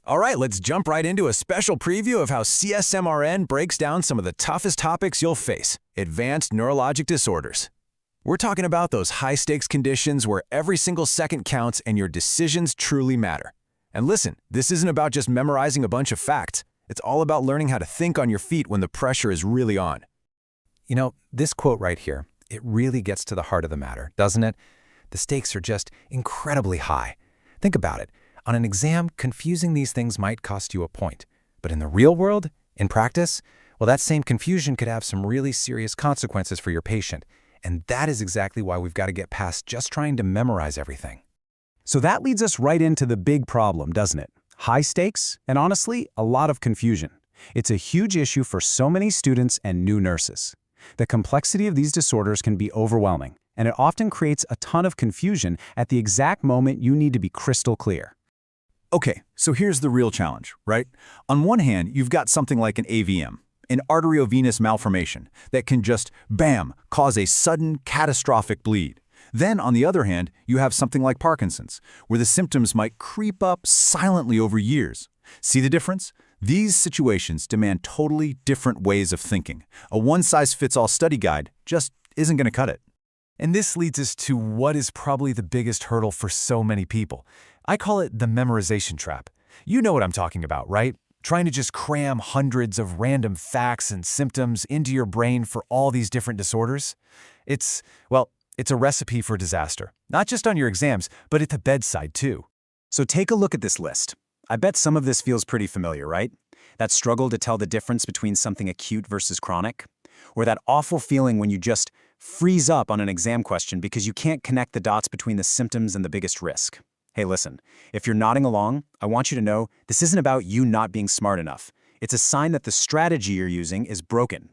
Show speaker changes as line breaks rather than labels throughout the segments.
All right, let's jump right into a special preview of how CSMRN breaks down some of the toughest topics you'll face, advanced neurologic disorders. We're talking about those high-stakes conditions where every single second counts and your decisions truly matter. And listen, this isn't about just memorizing a bunch of facts. It's all about learning how to think on your feet when the pressure is really on.
You know, this quote right here, it really gets to the heart of the matter, doesn't it? The stakes are just incredibly high. Think about it. On an exam, confusing these things might cost you a point. But in the real world, in practice, well, that same confusion could have some really serious consequences for your patient. And that is exactly why we've got to get past just trying to memorize everything.
So that leads us right into the big problem, doesn't it? High stakes, and honestly, a lot of confusion. It's a huge issue for so many students and new nurses. The complexity of these disorders can be overwhelming, and it often creates a ton of confusion at the exact moment you need to be crystal clear.
Okay, so here's the real challenge, right? On one hand, you've got something like an AVM, an arteriovenous malformation, that can just, bam, cause a sudden catastrophic bleed. Then, on the other hand, you have something like Parkinson's, where the symptoms might creep up silently over years. See the difference? These situations demand totally different ways of thinking. A one-size-fits-all study guide just isn't going to cut it.
And this leads us to what is probably the biggest hurdle for so many people. I call it the memorization trap. You know what I'm talking about, right? Trying to just cram hundreds of random facts and symptoms into your brain for all these different disorders. It's a recipe for disaster, not just on your exams, but at the bedside too.
So take a look at this list. I bet some of this feels pretty familiar, right? That struggle to tell the difference between something acute versus chronic? Or that awful feeling when you just freeze up on an exam question because you can't connect the dots between the symptoms and the biggest risk. Hey, listen, if you're nodding along, I want you to know this isn't about you not being smart enough. It's a sign that the strategy you're using is broken.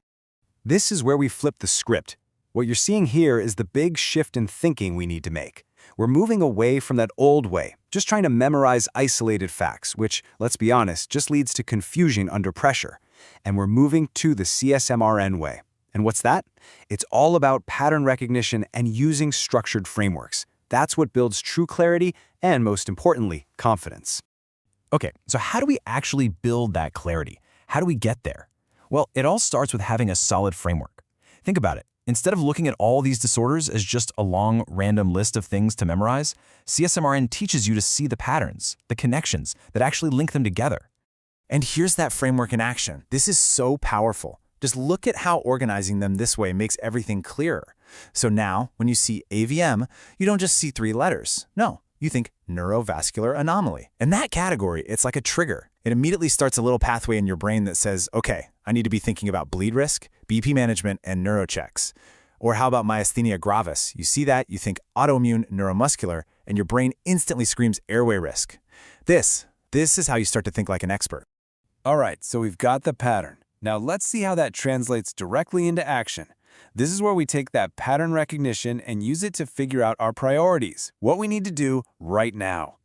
This is where we flip the script. What you're seeing here is the big shift in thinking we need to make. We're moving away from that old way, just trying to memorize isolated facts, which, let's be honest, just leads to confusion under pressure. And we're moving to the CSMRN way. And what's that? It's all about pattern recognition and using structured frameworks. That's what builds true clarity and, most importantly, confidence.
Okay, so how do we actually build that clarity? How do we get there? Well, it all starts with having a solid framework. Think about it. Instead of looking at all these disorders as just a long, random list of things to memorize, CSMRN teaches you to see the patterns, the connections that actually link them together. And here's that framework in action. This is so powerful. Just look at how organizing them this way makes everything clearer. So now, when you see AVM, you don't just see 3 letters. No, you think neurovascular anomaly. In that category, it's like a trigger. It immediately starts a little pathway in your brain that says, okay, I need to be thinking about bleed risk, BP management, and neuro checks. Or how about myasthenia gravis? You see that, you think autoimmune neuromuscular, and your brain instantly screams airway risk. This is how you start to think like an expert.
All right, so we've got the pattern. Now let's see how that translates directly into action. This is where we take that pattern recognition and use it to figure out our priorities, what we need to do right now.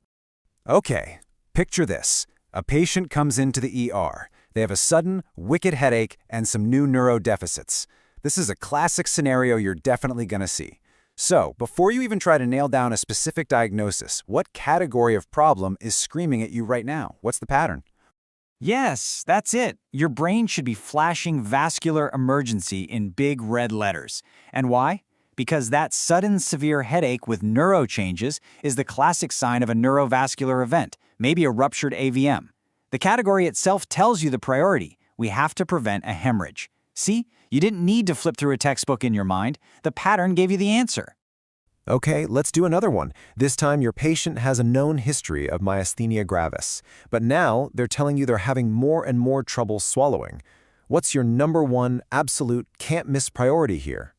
Okay, picture this. A patient comes into the ER. They have a sudden, wicked headache and some new neuro deficits. This is a classic scenario you're definitely going to see. So, before you even try to nail down a specific diagnosis, what category of problem is screaming at you right now? What's the pattern?
Yes, that's it. Your brain should be flashing vascular emergency in big red letters. And why? Because that sudden severe headache with neuro changes is the classic sign of a neurovascular event, maybe a ruptured AVM. The category itself tells you the priority. We have to prevent a hemorrhage. See, you didn't need to flip through a textbook in your mind. The pattern gave you the answer.
Okay, let's do another one. This time your patient has a known history of myasthenia gravis, but now they're telling you they're having more and more trouble swallowing. What's your number one absolute can't-miss priority here?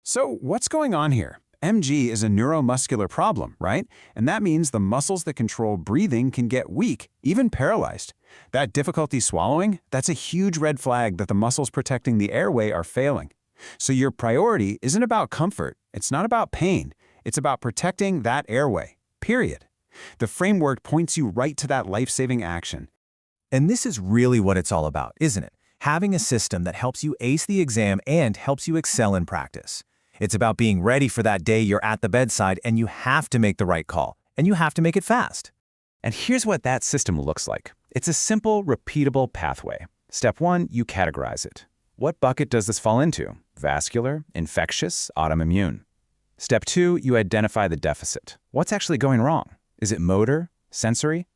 So what's going on here? MG is a neuromuscular problem, right? And that means the muscles that control breathing can get weak, even paralyzed. That difficulty swallowing, that's a huge red flag that the muscles protecting the airway are failing. So your priority isn't about comfort. It's not about pain. It's about protecting that airway, period. The framework points you right to that life-saving action.
And this is really what it's all about, isn't it? Having a system that helps you ace the exam and helps you excel in practice. It's about being ready for that day you're at the bedside and you have to make the right call, and you have to make it fast.
And here's what that system looks like. It's a simple, repeatable pathway. Step 1, you categorize it. What bucket does this fall into? Vascular, infectious, autoimmune. Step 2, you identify the deficit. What's actually going wrong? Is it motor, sensory?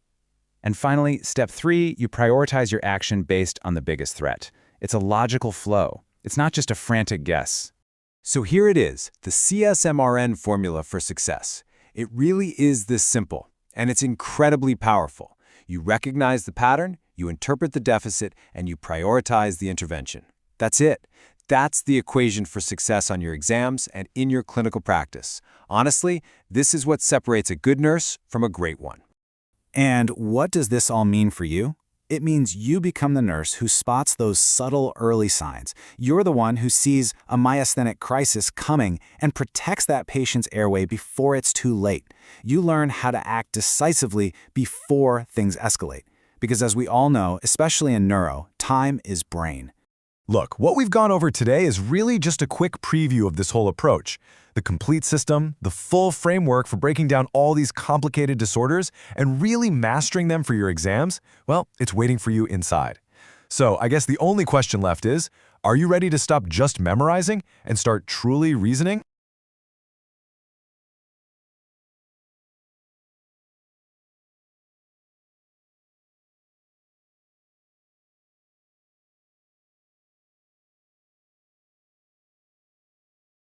And finally, step 3, you prioritize your action based on the biggest threat. It's a logical flow. It's not just a frantic guess.
So here it is, the CSMRN formula for success. It really is this simple, and it's incredibly powerful. You recognize the pattern, you interpret the deficit, and you prioritize the intervention. That's it. That's the equation for success on your exams and in your clinical practice. Honestly, this is what separates a good nurse from a great one.
And what does this all mean for you? It means you become the nurse who spots those subtle early signs. You're the one who sees a myasthenic crisis coming and protects that patient's airway before it's too late. You learn how to act decisively before things escalate. Because as we all know, especially in neuro, time is brain.
Look, what we've gone over today is really just a quick preview of this whole approach. The complete system, the full framework for breaking down all these complicated disorders and really mastering them for your exams, well, it's waiting for you inside. So I guess the only question left is, are you ready to stop just memorizing and start truly reasoning?